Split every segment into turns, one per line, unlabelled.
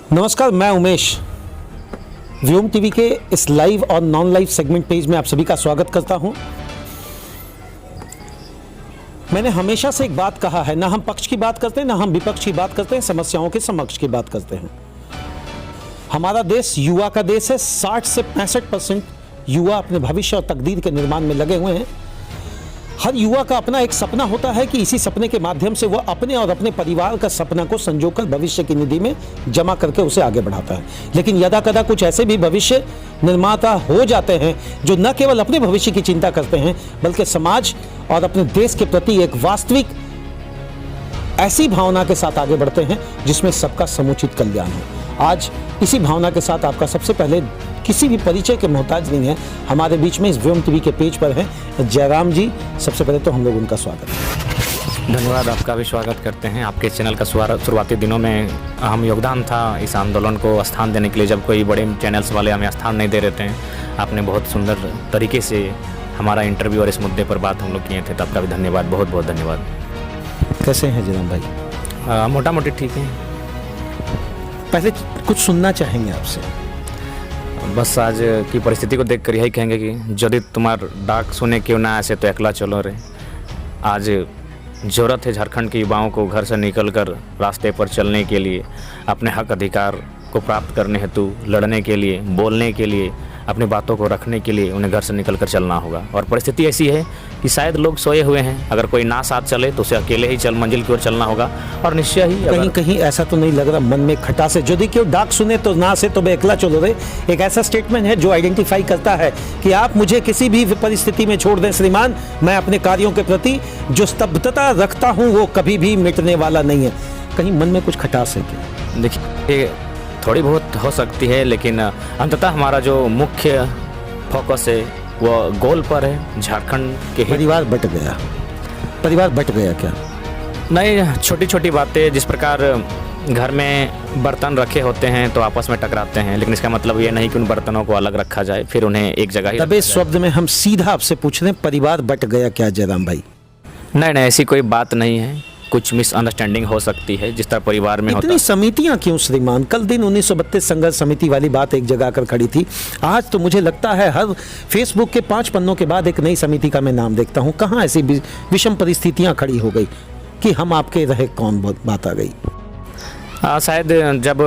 नमस्कार, मैं उमेश व्योम टीवी के इस लाइव और नॉन लाइव सेगमेंट पेज में आप सभी का स्वागत करता हूं। मैंने हमेशा से एक बात कहा है, ना हम पक्ष की बात करते हैं, ना हम विपक्ष की बात करते हैं, समस्याओं के समक्ष की बात करते हैं। हमारा देश युवा का देश है। 60 से 65% युवा अपने भविष्य और तकदीर के निर्माण में लगे हुए हैं। हर युवा का अपना एक सपना होता है कि इसी सपने के माध्यम से वह अपने और अपने परिवार का सपना को संजोकर भविष्य की निधि में जमा करके उसे आगे बढ़ाता है। लेकिन यदा कदा कुछ ऐसे भी भविष्य निर्माता हो जाते हैं जो न केवल अपने भविष्य की चिंता करते हैं बल्कि समाज और अपने देश के प्रति एक वास्तविक ऐसी भावना के साथ आगे बढ़ते हैं जिसमें सबका समुचित कल्याण हो। आज इसी भावना के साथ आपका सबसे पहले किसी भी परिचय के मोहताज नहीं है, हमारे बीच में इस व्योम टीवी के पेज पर हैं जयराम जी। सबसे पहले तो हम लोग उनका स्वागत है।
धन्यवाद, आपका भी स्वागत करते हैं। आपके चैनल का शुरुआती दिनों में अहम योगदान था इस आंदोलन को स्थान देने के लिए, जब कोई बड़े चैनल्स वाले हमें स्थान नहीं दे रहे थे। आपने बहुत सुंदर तरीके से हमारा इंटरव्यू और इस मुद्दे पर बात हम लोग किए थे, तो आपका भी धन्यवाद, बहुत बहुत धन्यवाद।
कैसे हैं जयराम भाई?
मोटा मोटी ठीक है।
पहले कुछ सुनना चाहेंगे आपसे।
बस आज की परिस्थिति को देख कर यही कहेंगे कि यदि तुम्हार डाक सुने क्यों ना ऐसे तो अकेला चलो रे। आज ज़रूरत है झारखंड के युवाओं को घर से निकलकर रास्ते पर चलने के लिए, अपने हक अधिकार को प्राप्त करने हेतु लड़ने के लिए, बोलने के लिए, अपनी बातों को रखने के लिए उन्हें घर से निकलकर चलना होगा। और परिस्थिति ऐसी है कि शायद लोग सोए हुए हैं, अगर कोई ना साथ चले तो उसे अकेले ही मंजिल की ओर चलना होगा। और निश्चय ही
कहीं कहीं ऐसा तो नहीं लग रहा मन में खटास है, यदि क्यों डाक सुने तो ना से तो मैं अकेला चलो रे, एक ऐसा स्टेटमेंट है जो आइडेंटिफाई करता है कि आप मुझे किसी भी परिस्थिति में छोड़ दें श्रीमान, मैं अपने कार्यों के प्रति जो स्तब्धता रखता हूँ वो कभी भी मिटने वाला नहीं है। कहीं मन में कुछ खटास है क्या?
देखिए, थोड़ी बहुत हो सकती है, लेकिन अंततः हमारा जो मुख्य फोकस है वो गोल पर है, झारखंड के।
परिवार बट गया क्या?
नहीं, छोटी छोटी बातें, जिस प्रकार घर में बर्तन रखे होते हैं तो आपस में टकराते हैं, लेकिन इसका मतलब ये नहीं कि उन बर्तनों को अलग रखा जाए, फिर उन्हें एक जगह ही।
तब इस शब्द में हम सीधा आपसे पूछ रहे हैं, परिवार बट गया क्या जयराम भाई?
नहीं, ऐसी कोई बात नहीं है। कुछ मिसअंडरस्टैंडिंग हो सकती है जिस तरह परिवार में होता है।
इतनी समितियां क्यों श्रीमान? कल दिन 1932 संघर्ष समिति वाली बात एक जगह आकर खड़ी थी। आज तो मुझे लगता है हर फेसबुक के 5 पन्नों के बाद एक नई समिति का मैं नाम देखता हूं। कहां ऐसी विषम परिस्थितियां खड़ी हो गई कि हम आपके रहे कौन बात आ गई?
शायद जब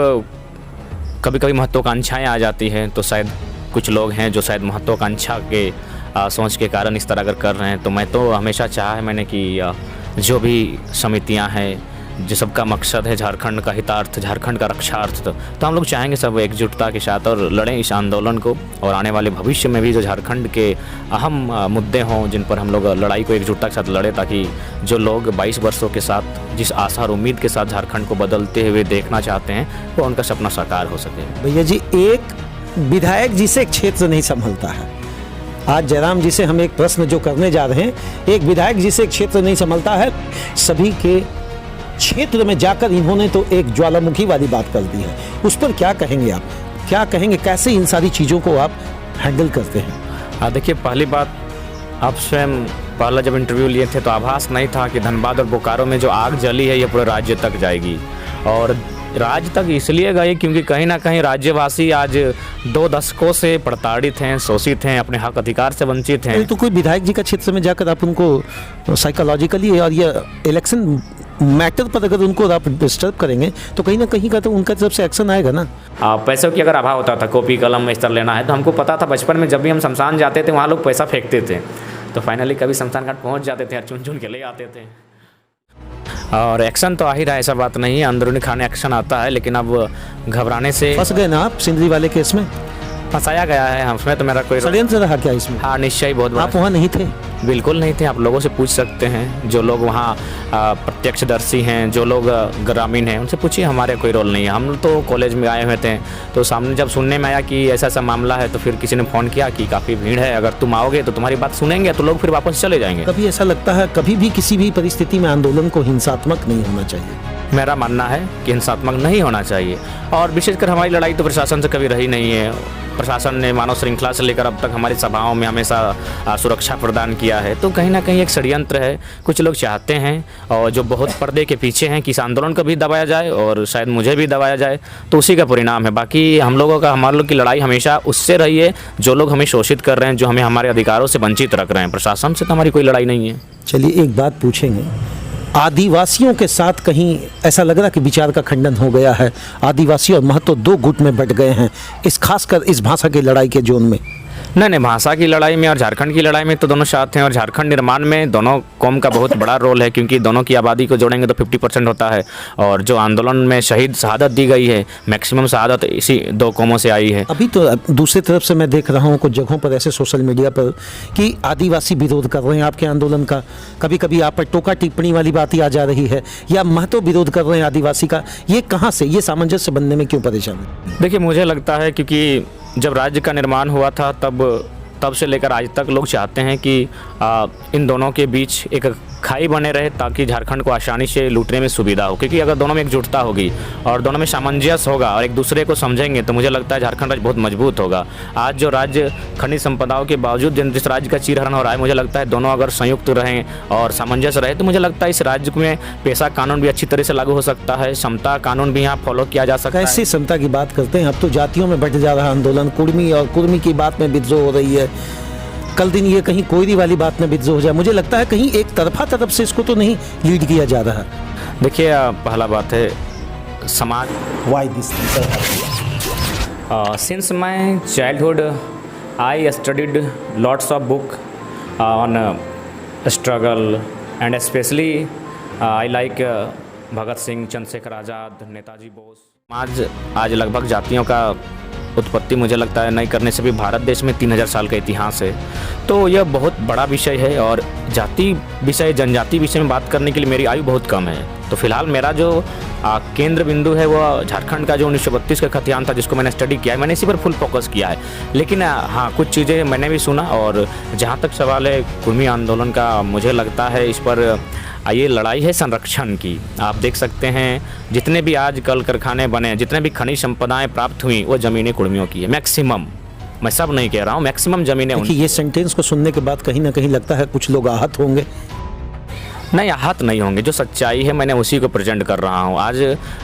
कभी कभी महत्वाकांक्षाएं आ जाती हैं तो शायद कुछ लोग हैं जो शायद महत्वाकांक्षा के सोच के कारण इस तरह अगर कर रहे हैं। तो मैं तो हमेशा चाहा है मैंने कि जो भी समितियां हैं, जो सबका मकसद है झारखंड का हितार्थ, झारखंड का रक्षार्थ, तो हम लोग चाहेंगे सब एकजुटता के साथ और लड़ें इस आंदोलन को। और आने वाले भविष्य में भी जो झारखंड के अहम मुद्दे हों जिन पर हम लोग लड़ाई को एकजुटता के साथ लड़ें, ताकि जो लोग 22 वर्षों के साथ जिस आशा और उम्मीद के साथ झारखंड को बदलते हुए देखना चाहते हैं वो उनका सपना साकार हो सके।
भैया जी, एक विधायक जी से एक क्षेत्र नहीं संभलता है। आज जयराम जी से हम एक प्रश्न जो करने जा रहे हैं, एक विधायक जी से एक क्षेत्र नहीं संभलता है। सभी के क्षेत्र में जाकर इन्होंने तो एक ज्वालामुखी वाली बात कर दी है। उस पर क्या कहेंगे आप? क्या कहेंगे, कैसे इन सारी चीज़ों को आप हैंडल करते हैं?
देखिए, पहली बात, आप स्वयं पहला जब इंटरव्यू लिए थे तो आभास नहीं था कि धनबाद और बोकारो में जो आग जली है ये पूरे राज्य तक जाएगी। और राज्य तक इसलिए गई क्योंकि कहीं ना कहीं राज्यवासी आज 2 दशकों से प्रताड़ित हैं, शोषित हैं, अपने हक अधिकार से वंचित हैं।
तो कोई विधायक जी का क्षेत्र में जाकर आप उनको साइकोलॉजिकली और ये इलेक्शन मैटर पर अगर उनको आप डिस्टर्ब करेंगे तो कहीं ना कहीं का तो उनका तरफ से एक्शन आएगा ना।
पैसों की अगर अभाव होता था, कॉपी कलम में इस तरह लेना है, तो हमको पता था बचपन में जब भी हम शमशान जाते थे वहाँ लोग पैसा फेंकते थे, तो फाइनली कभी शमशान घाट पहुँच जाते थे और चुन चुन के ले आते थे। और एक्शन तो आ ही रहा है, ऐसा बात नहीं है, अंदरूनी खाने एक्शन आता है। लेकिन अब घबराने से
फंस गए ना आप सिंदरी वाले केस में?
फंसाया गया है उसमें, तो मेरा कोई
षड्यंत्र रहा क्या इसमें?
हाँ, निश्चय बहुत बड़ा।
आप वहाँ नहीं थे?
बिल्कुल नहीं थे। आप लोगों से पूछ सकते हैं, जो लोग वहाँ प्रत्यक्षदर्शी हैं, जो लोग ग्रामीण हैं, उनसे पूछिए, हमारे कोई रोल नहीं है। हम तो कॉलेज में आए हुए थे, तो सामने जब सुनने में आया कि ऐसा ऐसा मामला है तो फिर किसी ने फ़ोन किया कि काफ़ी भीड़ है, अगर तुम आओगे तो तुम्हारी बात सुनेंगे, तो लोग फिर वापस चले जाएंगे।
कभी ऐसा लगता है कभी भी किसी भी परिस्थिति में आंदोलन को हिंसात्मक नहीं होना चाहिए?
मेरा मानना है कि हिंसात्मक नहीं होना चाहिए। और विशेषकर हमारी लड़ाई तो प्रशासन से कभी रही नहीं है। प्रशासन ने मानव श्रृंखला से लेकर अब तक हमारी सभाओं में हमेशा सुरक्षा प्रदान किया है। तो कहीं ना कहीं एक षड्यंत्र है। कुछ लोग चाहते हैं और जो बहुत पर्दे के पीछे हैं कि इस आंदोलन को भी दबाया जाए और शायद मुझे भी दबाया जाए, तो उसी का परिणाम है। बाकी हम लोगों का, हमारे लोग की लड़ाई हमेशा उससे रही है जो लोग हमें शोषित कर रहे हैं, जो हमें हमारे अधिकारों से वंचित रख रहे हैं। प्रशासन से तो हमारी कोई लड़ाई नहीं है।
चलिए एक बात पूछेंगे, आदिवासियों के साथ कहीं ऐसा लग रहा कि विचार का खंडन हो गया है? आदिवासी और महतो दो गुट में बट गए हैं इस खासकर इस भाषा की लड़ाई के जोन में।
नहीं, भाषा की लड़ाई में और झारखंड की लड़ाई में तो दोनों साथ हैं, और झारखंड निर्माण में दोनों कौम का बहुत बड़ा रोल है, क्योंकि दोनों की आबादी को जोड़ेंगे तो 50% होता है। और जो आंदोलन में शहादत दी गई है, मैक्सिमम शहादत इसी दो कौमों से आई है।
अभी तो दूसरी तरफ से मैं देख रहा हूँ कुछ जगहों पर ऐसे सोशल मीडिया पर कि आदिवासी विरोध कर रहे हैं आपके आंदोलन का, कभी कभी आप पर टोका टिप्पणी वाली बात ही आ जा रही है, या महतो विरोध कर रहे हैं आदिवासी का। ये कहाँ से, ये सामंजस्य बनने में क्यों परेशान है?
देखिए, मुझे लगता है क्योंकि जब राज्य का निर्माण हुआ था तब से लेकर आज तक लोग चाहते हैं कि इन दोनों के बीच एक खाई बने रहे, ताकि झारखंड को आसानी से लूटने में सुविधा हो। क्योंकि अगर दोनों में एकजुटता होगी और दोनों में सामंजस्य होगा और एक दूसरे को समझेंगे, तो मुझे लगता है झारखंड राज्य बहुत मजबूत होगा। आज जो राज्य खनिज संपदाओं के बावजूद जिस राज्य का चीरहरण हो रहा है, मुझे लगता है दोनों अगर संयुक्त रहें और सामंजस्य रहे, तो मुझे लगता है इस राज्य में पेशा कानून भी अच्छी तरह से लागू हो सकता है, समता कानून भी यहाँ फॉलो किया जा सकता है।
कैसी समता की बात करते हैं? अब तो जातियों में बढ़ जा रहा आंदोलन, कुर्मी और कुर्मी की बात में विद्रोह हो रही है। कल दिन ये कहीं कोयरी वाली बात में विद्रोह हो जाए। मुझे लगता है कहीं एक तरफ से इसको तो नहीं लीड किया जा रहा।
देखिए, पहला बात है समाज।
Why this?
Since my childhood, I studied lots of book on struggle, and especially I like Bhagat Singh, Chandrashekhar Azad, Netaji Bose. आज लगभग जातियों का उत्पत्ति मुझे लगता है नहीं करने से भी भारत देश में 3000 साल का इतिहास है। तो यह बहुत बड़ा विषय है, और जाति विषय, जनजाति विषय में बात करने के लिए मेरी आयु बहुत कम है। तो फिलहाल मेरा जो केंद्र बिंदु है वो झारखंड का जो 1932 का खतियान था, जिसको मैंने स्टडी किया है, मैंने इसी पर फुल फोकस किया है। लेकिन हाँ, कुछ चीज़ें मैंने भी सुना। और जहाँ तक सवाल है कुर्मी आंदोलन का, मुझे लगता है इस पर ये लड़ाई है संरक्षण की। आप देख सकते हैं जितने भी आज कल कारखाने बने, जितने भी खनिज संपदाएं प्राप्त हुई, वो ज़मीनें कुर्मियों की है। मैक्सिमम, मैं सब नहीं कह रहा हूँ, मैक्सिमम ज़मीनें।
ये सेंटेंस को सुनने के बाद कहीं ना कहीं लगता है कुछ लोग आहत होंगे।
नहीं, आहत नहीं होंगे, जो सच्चाई है मैंने उसी को प्रेजेंट कर रहा हूँ। आज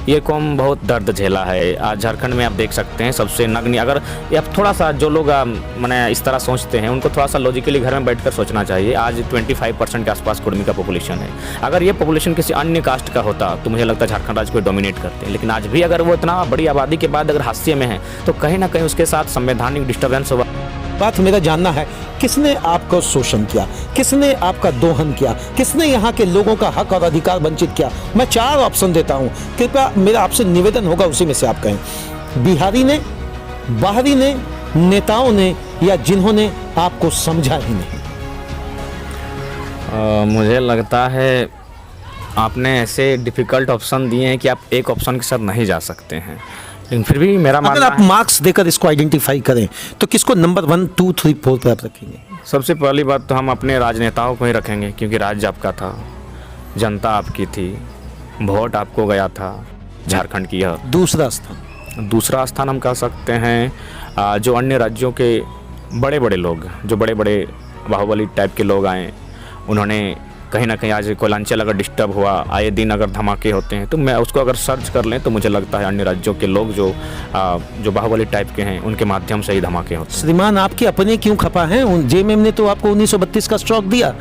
ये कौम बहुत दर्द झेला है। आज झारखंड में आप देख सकते हैं सबसे नग्न, अगर अब थोड़ा सा जो लोग मैंने इस तरह सोचते हैं, उनको थोड़ा सा लॉजिकली घर में बैठकर सोचना चाहिए। आज 25% के आसपास कुर्मी का पॉपुलेशन है। अगर ये पॉपुलेशन किसी अन्य कास्ट का होता तो मुझे लगता है झारखंड राज्य को डोमिनेट करते हैं। लेकिन आज भी अगर वो इतना बड़ी आबादी के बाद अगर हाशिए में है, तो कहीं ना कहीं उसके साथ संवैधानिक डिस्टर्बेंस होगा।
बात मेरा जानना है, किसने आपको शोषण किया, किसने आपका दोहन किया, किसने यहाँ के लोगों का हक और अधिकार वंचित किया? मैं 4 ऑप्शन देता हूँ, कृपया मेरा आपसे निवेदन होगा उसी में से आप कहें। बिहारी ने, बाहरी ने, नेताओं ने, या जिन्होंने आपको समझा ही नहीं?
मुझे लगता है आपने ऐसे डिफ़िकल्ट ऑप्शन दिए हैं कि आप एक ऑप्शन के साथ नहीं जा सकते हैं। लेकिन फिर भी मेरा मानना है,
अगर आप मार्क्स देकर इसको आइडेंटिफाई करें तो किसको नंबर 1, 2, 3, 4 पर आप रखेंगे?
सबसे पहली बात तो हम अपने राजनेताओं को ही रखेंगे, क्योंकि राज्य आपका था, जनता आपकी थी, वोट आपको गया था झारखंड की। यह दूसरा स्थान हम कह सकते हैं जो अन्य राज्यों के बड़े बड़े लोग, जो बड़े बड़े बाहुबली टाइप के लोग आए, उन्होंने कहीं ना कहीं, आज कोयलांचल अगर डिस्टर्ब हुआ, आए दिन अगर धमाके होते हैं, तो मैं उसको अगर सर्च कर लें तो मुझे लगता है अन्य राज्यों के लोग जो बाहुबली टाइप के हैं, उनके माध्यम से ही धमाके होते हैं।
श्रीमान, आपके अपने क्यों खपा हैं? जेएमएम ने तो आपको 1932 का स्ट्रोक दिया,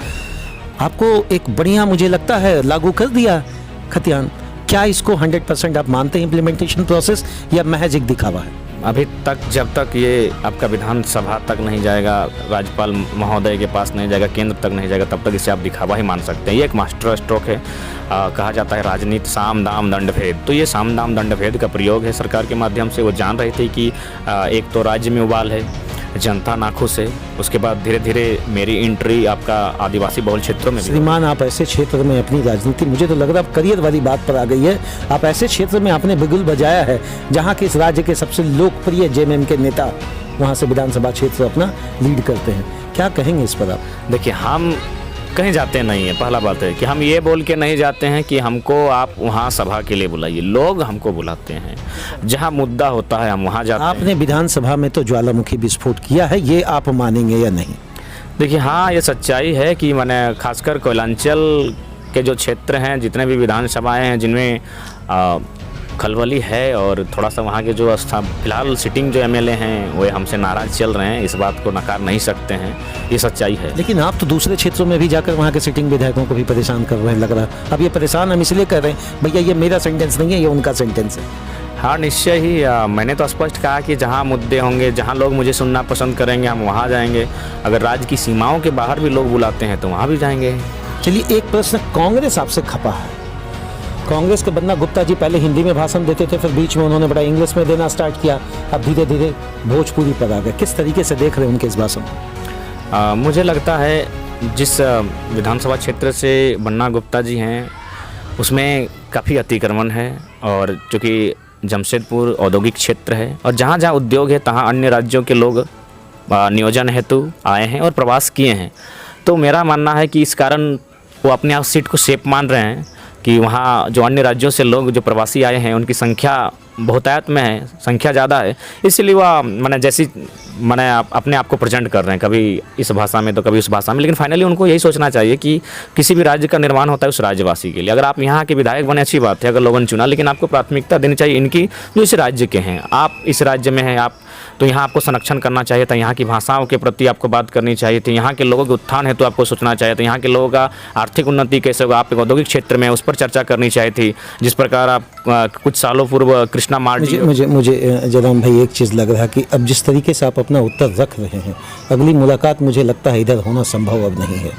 आपको एक बढ़िया मुझे लगता है लागू कर दिया खतियान। क्या इसको 100% आप मानते हैं इम्प्लीमेंटेशन प्रोसेस, या महज एक दिखावा है?
अभी तक, जब तक ये आपका विधानसभा तक नहीं जाएगा, राज्यपाल महोदय के पास नहीं जाएगा, केंद्र तक नहीं जाएगा, तब तक इसे आप दिखावा ही मान सकते हैं। ये एक मास्टर स्ट्रोक है। कहा जाता है राजनीति साम दाम दंड भेद, तो ये साम दाम दंड भेद का प्रयोग है सरकार के माध्यम से। वो जान रहे थे कि एक तो राज्य में उबाल है, जनता नाखुश है, उसके बाद धीरे धीरे मेरी एंट्री आपका आदिवासी बहुल क्षेत्रों में।
श्रीमान, आप ऐसे क्षेत्र में अपनी राजनीति, मुझे तो लग रहा है करियर वाली बात पर आ गई है। आप ऐसे क्षेत्र में आपने बिगुल बजाया है जहाँ के इस राज्य के सबसे लोकप्रिय जेएमएम के नेता वहाँ से विधानसभा क्षेत्र अपना लीड करते हैं। क्या कहेंगे इस पर आप?
देखिए, हम कहीं जाते नहीं है। पहला बात है कि हम ये बोल के नहीं जाते हैं कि हमको आप वहाँ सभा के लिए बुलाइए, लोग हमको बुलाते हैं, जहाँ मुद्दा होता है हम वहाँ जाते हैं।
आपने विधानसभा में तो ज्वालामुखी विस्फोट किया है, ये आप मानेंगे या नहीं?
देखिए हाँ, ये सच्चाई है कि मैंने खासकर कोयलांचल के जो क्षेत्र हैं, जितने भी विधानसभाएं हैं जिनमें खलबली है, और थोड़ा सा वहाँ के जो फिलहाल सिटिंग जो एमएलए हैं वो हमसे नाराज़ चल रहे हैं, इस बात को नकार नहीं सकते हैं, ये सच्चाई है।
लेकिन आप तो दूसरे क्षेत्रों में भी जाकर वहाँ के सिटिंग विधायकों को भी परेशान कर रहे हैं, लग रहा है। अब ये परेशान हम इसलिए कर रहे हैं, भैया ये मेरा सेंटेंस नहीं है, ये उनका सेंटेंस है।
हाँ निश्चय ही, मैंने तो स्पष्ट कहा कि जहाँ मुद्दे होंगे, जहाँ लोग मुझे सुनना पसंद करेंगे, हम वहाँ जाएंगे। अगर राज्य की सीमाओं के बाहर भी लोग बुलाते हैं तो वहाँ भी जाएंगे।
चलिए एक प्रश्न, कांग्रेस आपसे खपा है। कांग्रेस के बन्ना गुप्ता जी पहले हिंदी में भाषण देते थे, फिर बीच में उन्होंने बड़ा इंग्लिश में देना स्टार्ट किया, अब धीरे धीरे भोजपुरी पर आ गए। किस तरीके से देख रहे हैं उनके इस भाषण?
मुझे लगता है जिस विधानसभा क्षेत्र से बन्ना गुप्ता जी हैं उसमें काफ़ी अतिक्रमण है, और चूँकि जमशेदपुर औद्योगिक क्षेत्र है और जहाँ जहाँ उद्योग है तहाँ अन्य राज्यों के लोग नियोजन हेतु आए हैं और प्रवास किए हैं। तो मेरा मानना है कि इस कारण वो अपने आप सीट को सेफ मान रहे हैं कि वहाँ जो अन्य राज्यों से लोग जो प्रवासी आए हैं उनकी संख्या बहुतायत में है, संख्या ज़्यादा है, इसलिए वह मैंने अपने आप को प्रेजेंट कर रहे हैं, कभी इस भाषा में तो कभी उस भाषा में। लेकिन फाइनली उनको यही सोचना चाहिए कि किसी भी राज्य का निर्माण होता है उस राज्यवासी के लिए। अगर आप यहाँ के विधायक बने अच्छी बात है, अगर लोगों ने चुना, लेकिन आपको प्राथमिकता देनी चाहिए इनकी जो इस राज्य के हैं। आप इस राज्य में हैं, आप तो यहाँ आपको संरक्षण करना चाहिए था, यहाँ की भाषाओं के प्रति आपको बात करनी चाहिए थी, यहाँ के लोगों के उत्थान है तो आपको सोचना चाहिए था, यहाँ के लोगों का आर्थिक उन्नति कैसे होगा, आप एक औद्योगिक क्षेत्र में उस पर चर्चा करनी चाहिए थी। जिस प्रकार आप कुछ सालों पूर्व कृष्णा मार्डी,
मुझे जयराम भाई एक चीज़ लग रहा है कि अब जिस तरीके से आप अपना उत्तर रख रहे हैं, अगली मुलाकात मुझे लगता है इधर होना संभव अब नहीं है।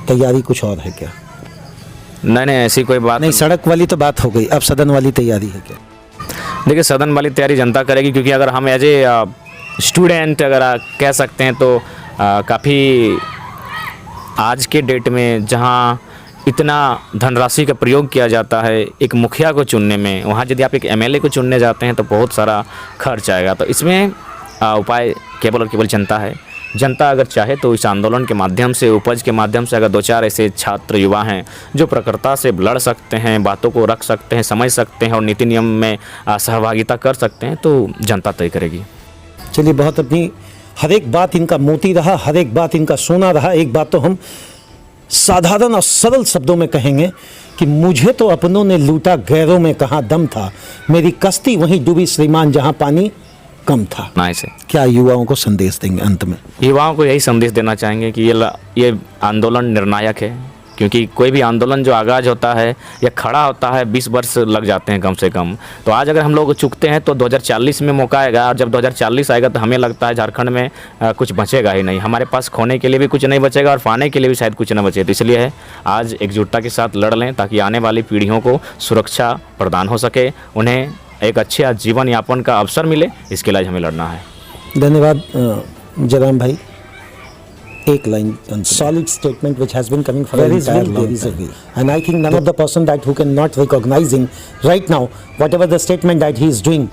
तैयारी कुछ और है क्या?
नहीं ऐसी कोई बात
नहीं। सड़क वाली तो बात हो गई, अब सदन वाली तैयारी है क्या?
देखिए सदन वाली तैयारी जनता करेगी, क्योंकि अगर हम एज ए स्टूडेंट अगर कह सकते हैं तो काफ़ी आज के डेट में जहां इतना धनराशि का प्रयोग किया जाता है एक मुखिया को चुनने में, वहां यदि आप एक एमएलए को चुनने जाते हैं तो बहुत सारा खर्च आएगा। तो इसमें उपाय केवल और केवल जनता है। जनता अगर चाहे तो इस आंदोलन के माध्यम से, उपज के माध्यम से, अगर 2-4 ऐसे छात्र युवा हैं जो प्रखरता से लड़ सकते हैं, बातों को रख सकते हैं, समझ सकते हैं और नीति नियम में सहभागिता कर सकते हैं, तो जनता तय करेगी।
चलिए, बहुत अपनी हर एक बात इनका मोती रहा, हर एक बात इनका सोना रहा। एक बात तो हम साधारण और सरल शब्दों में कहेंगे कि मुझे तो अपनों ने लूटा, गैरों में कहाँ दम था, मेरी कश्ती वहीं डूबी श्रीमान जहाँ पानी कम था।
नाइस है।
क्या युवाओं को संदेश देंगे अंत में?
युवाओं को यही संदेश देना चाहेंगे कि ये आंदोलन निर्णायक है, क्योंकि कोई भी आंदोलन जो आगाज होता है या खड़ा होता है 20 वर्ष लग जाते हैं कम से कम। तो आज अगर हम लोग चुकते हैं तो 2040 में मौका आएगा, और जब 2040 आएगा तो हमें लगता है झारखंड में कुछ बचेगा ही नहीं। हमारे पास खोने के लिए भी कुछ नहीं बचेगा और पाने के लिए भी शायद कुछ न बचे। तो इसलिए है आज एकजुटता के साथ लड़ लें ताकि आने वाली पीढ़ियों को सुरक्षा प्रदान हो सके, उन्हें एक अच्छे जीवन यापन का अवसर मिले, इसके लिए हमें लड़ना है।
धन्यवाद जयराम भाई। एक line, solid statement which has been coming for a entire long time. And I think none of the person that who can not recognize him right now, whatever the statement that he is doing,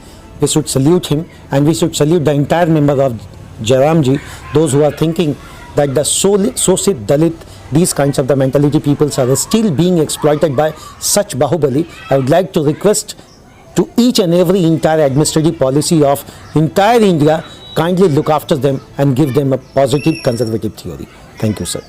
we should salute him, and we should salute the entire member of Jairam ji, those who are thinking that the Sosit, Dalit, these kinds of the mentality peoples are still being exploited by such Bahubali. I would like to request to each and every entire administrative policy of entire India, kindly look after them and give them a positive conservative theory. Thank you, sir.